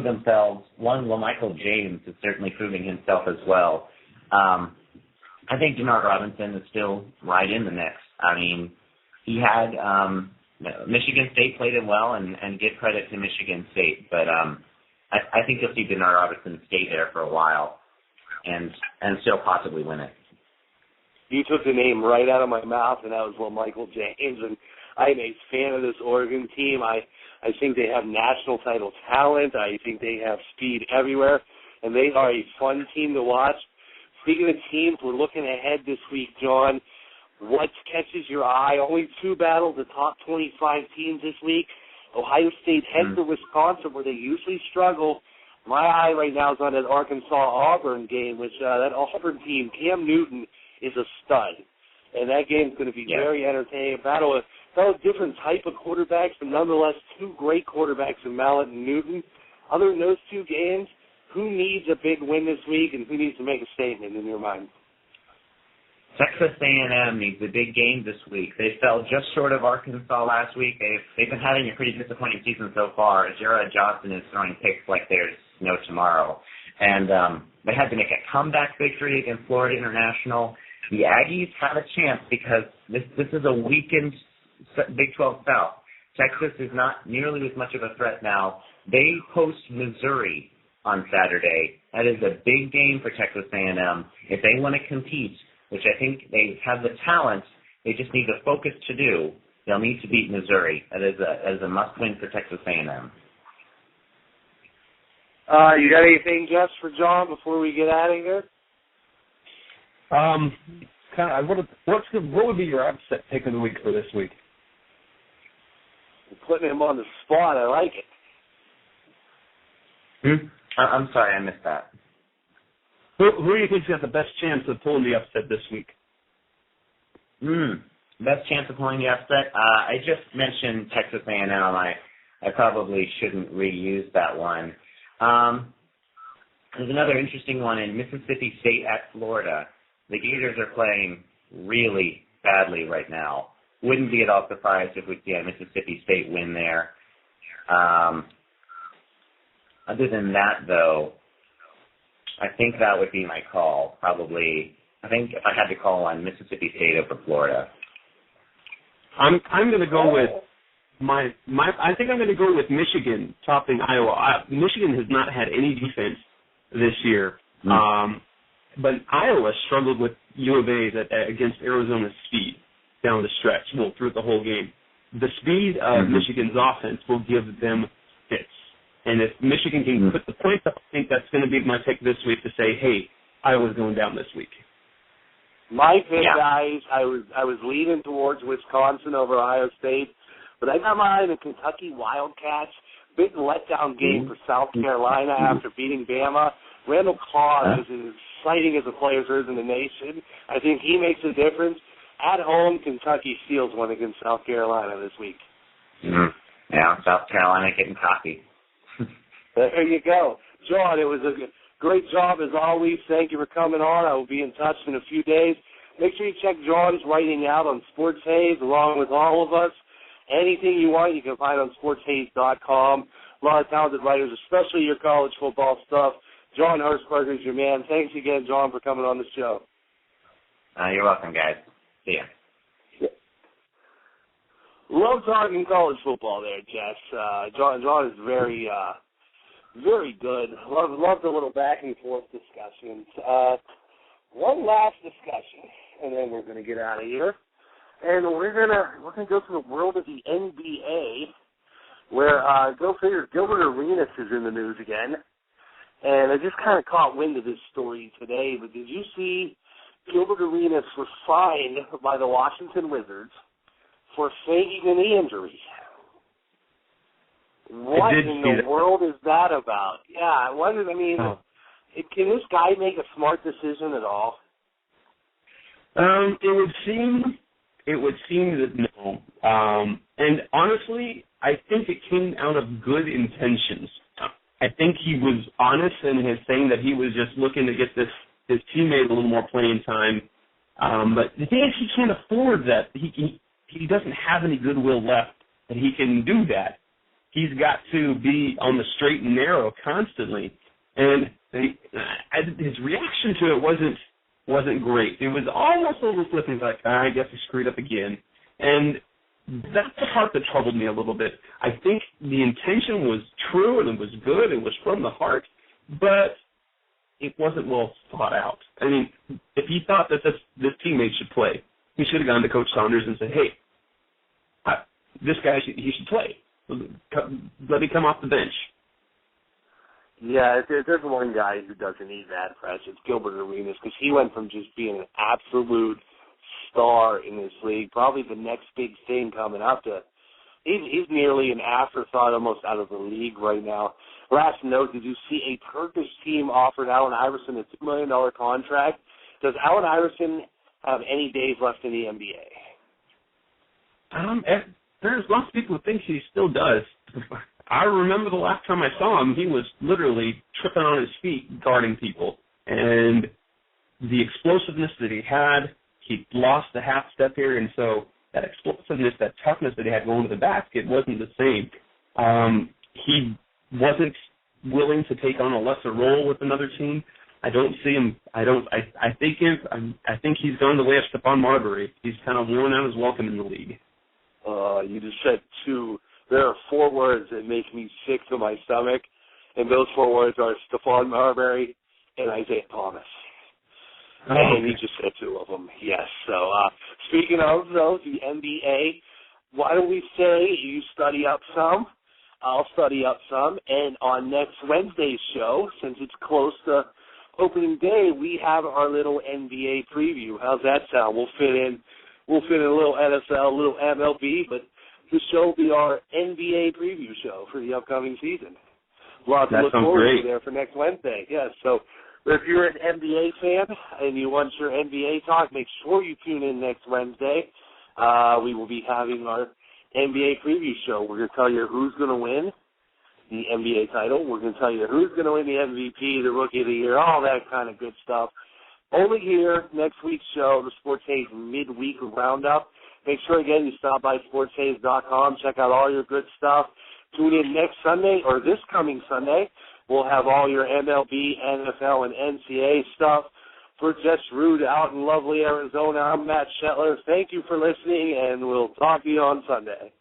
themselves. One, Michael James is certainly proving himself as well. I think Denard Robinson is still right in the mix. I mean, he had Michigan State played him well, and give credit to Michigan State, but I think you'll see Denard Robinson stay there for a while and still possibly win it. You took the name right out of my mouth, and that was Michael James, and I'm a fan of this Oregon team. I think they have national title talent. I think they have speed everywhere, and they are a fun team to watch. Speaking of teams, we're looking ahead this week, John. What catches your eye? Only 2 battles, the top 25 teams this week. Ohio State heads to Wisconsin, where they usually struggle. My eye right now is on that Arkansas-Auburn game, which that Auburn team, Cam Newton, is a stud. And that game's going to be very entertaining. Battle a different type of quarterbacks, but nonetheless 2 great quarterbacks in Mallett and Newton. Other than those 2 games, who needs a big win this week, and who needs to make a statement in your mind? Texas A&M needs a big game this week. They fell just short of Arkansas last week. They've been having a pretty disappointing season so far. Jared Johnson is throwing picks like there's no tomorrow. And they had to make a comeback victory against Florida International. The Aggies have a chance because this is a weakened Big 12 South. Texas is not nearly as much of a threat now. They host Missouri on Saturday. That is a big game for Texas A&M. If they want to compete, which I think they have the talent, they just need the focus to do, they'll need to beat Missouri. That is a must-win for Texas A&M. You got anything, Jess, for John before we get out of here? What would be your upset pick of the week for this week? You're putting him on the spot. I like it. I'm sorry, I missed that. Who do you think's got the best chance of pulling the upset this week? Best chance of pulling the upset? I just mentioned Texas A&M. I probably shouldn't reuse that one. There's another interesting one in Mississippi State at Florida. The Gators are playing really badly right now. Wouldn't be at all surprised if we see a Mississippi State win there. Other than that, though, I think that would be my call. Probably, I think if I had to call on Mississippi State over Florida. I'm going to go with I think I'm going to go with Michigan topping Iowa. Michigan has not had any defense this year, but Iowa struggled with U of A against Arizona's speed down the stretch, through the whole game. The speed of Michigan's offense will give them fits. And if Michigan can put the points up, I think that's going to be my pick this week to say, hey, Iowa's going down this week. My pick, guys, I was leaning towards Wisconsin over Ohio State, but I got my eye on the Kentucky Wildcats. Big letdown game for South Carolina after beating Bama. Randall Cobb is as exciting as a player there is in the nation. I think he makes a difference. At home, Kentucky steals one against South Carolina this week. Yeah, South Carolina getting cocky. There you go. John, it was a great job as always. Thank you for coming on. I will be in touch in a few days. Make sure you check John's writing out on Sports Haze along with all of us. Anything you want, you can find on sportshaze.com. A lot of talented writers, especially your college football stuff. John Hertzberger is your man. Thanks again, John, for coming on the show. You're welcome, guys. See ya. Love talking college football there, Jess. John is very good. Love the little back and forth discussions. One last discussion, and then we're going to get out of here. And we're gonna go to the world of the NBA, where go figure, Gilbert Arenas is in the news again. And I just kind of caught wind of this story today. But did you see Gilbert Arenas was fined by the Washington Wizards for faking a knee injury? What in the world is that about? Yeah, I wondered. I mean, can this guy make a smart decision at all? It would seem that no. And honestly, I think it came out of good intentions. I think he was honest in his saying that he was just looking to get his teammate a little more playing time. But the thing is, he can't afford that. He doesn't have any goodwill left that he can do that. he's got to be on the straight and narrow constantly. And his reaction to it wasn't great. It was almost a little flippant, like, I guess he screwed up again. And that's the part that troubled me a little bit. I think the intention was true and it was good. It was from the heart, but it wasn't well thought out. I mean, if he thought that this teammate should play, he should have gone to Coach Saunders and said, hey, this guy, he should play. Let me come off the bench. Yeah, there's one guy who doesn't need that press. It's Gilbert Arenas, because he went from just being an absolute star in this league, probably the next big thing coming up, to he's nearly an afterthought, almost out of the league right now. Last note, did you see a Turkish team offered Allen Iverson a $2 million contract? Does Allen Iverson have any days left in the NBA? There's lots of people who think he still does. I remember the last time I saw him, he was literally tripping on his feet guarding people. And the explosiveness that he had, he lost a half step here, and so that explosiveness, that toughness that he had going to the basket wasn't the same. He wasn't willing to take on a lesser role with another team. I don't see him. I think he's gone the way of Stephon Marbury. He's kind of worn out his welcome in the league. You just said two. There are 4 words that make me sick to my stomach, and those 4 words are Stephon Marbury and Isaiah Thomas. And you just said 2 of them, yes. So speaking of, though, the NBA, why don't we say you study up some, I'll study up some, and on next Wednesday's show, since it's close to opening day, we have our little NBA preview. How's that sound? We'll fit in a little NFL, a little MLB, but the show will be our NBA preview show for the upcoming season. Lots to look forward to there for next Wednesday. Yes, so if you're an NBA fan and you want your NBA talk, make sure you tune in next Wednesday. We will be having our NBA preview show. We're going to tell you who's going to win the NBA title. We're going to tell you who's going to win the MVP, the Rookie of the Year, all that kind of good stuff. Only here, next week's show, the Sports Haze midweek roundup. Make sure, again, you stop by sportshaze.com, check out all your good stuff. Tune in next Sunday, or this coming Sunday. We'll have all your MLB, NFL, and NCAA stuff. For Jess Rude out in lovely Arizona, I'm Matt Shetler. Thank you for listening, and we'll talk to you on Sunday.